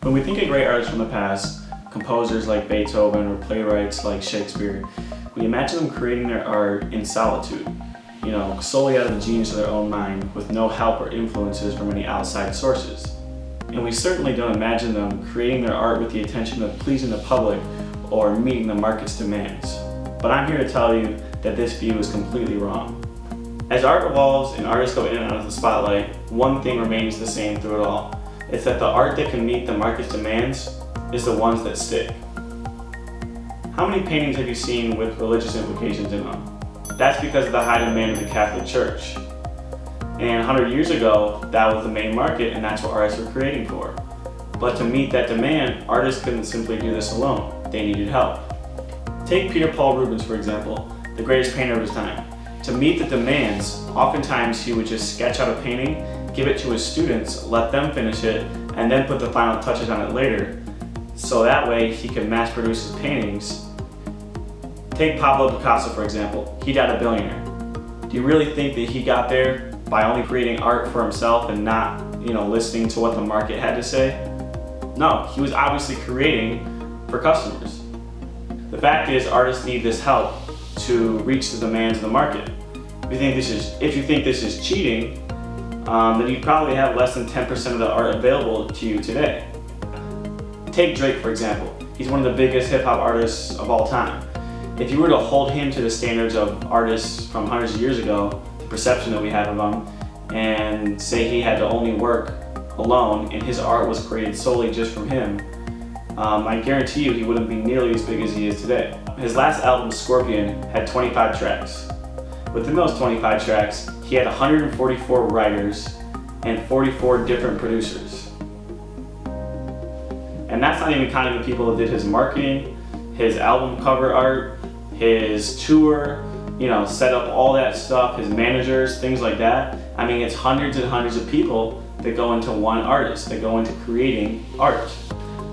When we think of great artists from the past, composers like Beethoven or playwrights like Shakespeare, we imagine them creating their art in solitude, solely out of the genius of their own mind, with no help or influences from any outside sources. And we certainly don't imagine them creating their art with the intention of pleasing the public or meeting the market's demands. But I'm here to tell you that this view is completely wrong. As art evolves and artists go in and out of the spotlight, one thing remains the same through it all. It's that the art that can meet the market's demands is the ones that stick. How many paintings have you seen with religious implications in them? That's because of the high demand of the Catholic Church. And 100 years ago, that was the main market, and that's what artists were creating for. But to meet that demand, artists couldn't simply do this alone. They needed help. Take Peter Paul Rubens, for example, the greatest painter of his time. To meet the demands, oftentimes he would just sketch out a painting, give it to his students, let them finish it, and then put the final touches on it later, so that way he could mass produce his paintings. Take Pablo Picasso, for example. He died a billionaire. Do you really think that he got there by only creating art for himself and not, listening to what the market had to say? No, he was obviously creating for customers. The fact is, artists need this help to reach the demands of the market. If you think this is cheating, then you probably have less than 10% of the art available to you today. Take Drake, for example. He's one of the biggest hip-hop artists of all time. If you were to hold him to the standards of artists from hundreds of years ago, the perception that we have of him, and say he had to only work alone and his art was created solely just from him, I guarantee you he wouldn't be nearly as big as he is today. His last album, Scorpion, had 25 tracks. Within those 25 tracks, he had 144 writers and 44 different producers. And that's not even counting the people that did his marketing, his album cover art, his tour, set up all that stuff, his managers, things like that. I mean, it's hundreds and hundreds of people that go into one artist, that go into creating art.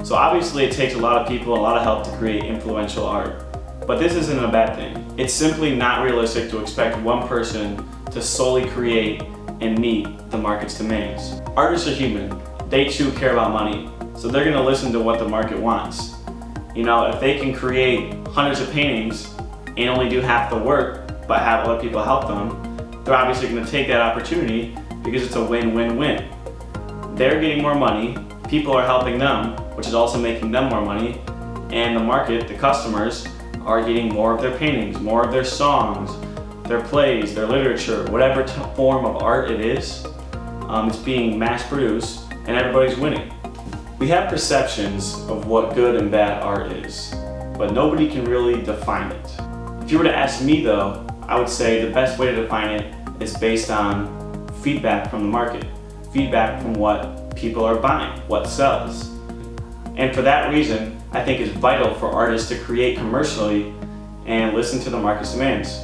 So obviously it takes a lot of people, a lot of help to create influential art. But this isn't a bad thing. It's simply not realistic to expect one person to solely create and meet the market's demands. Artists are human. They too care about money. So they're gonna listen to what the market wants. If they can create hundreds of paintings and only do half the work, but have other people help them, they're obviously gonna take that opportunity because it's a win-win-win. They're getting more money, people are helping them, which is also making them more money, and the market, the customers, are getting more of their paintings, more of their songs, their plays, their literature, whatever form of art it is, it's being mass produced and everybody's winning. We have perceptions of what good and bad art is, but nobody can really define it. If you were to ask me though, I would say the best way to define it is based on feedback from the market, feedback from what people are buying, what sells. And for that reason, I think it's vital for artists to create commercially and listen to the market's demands.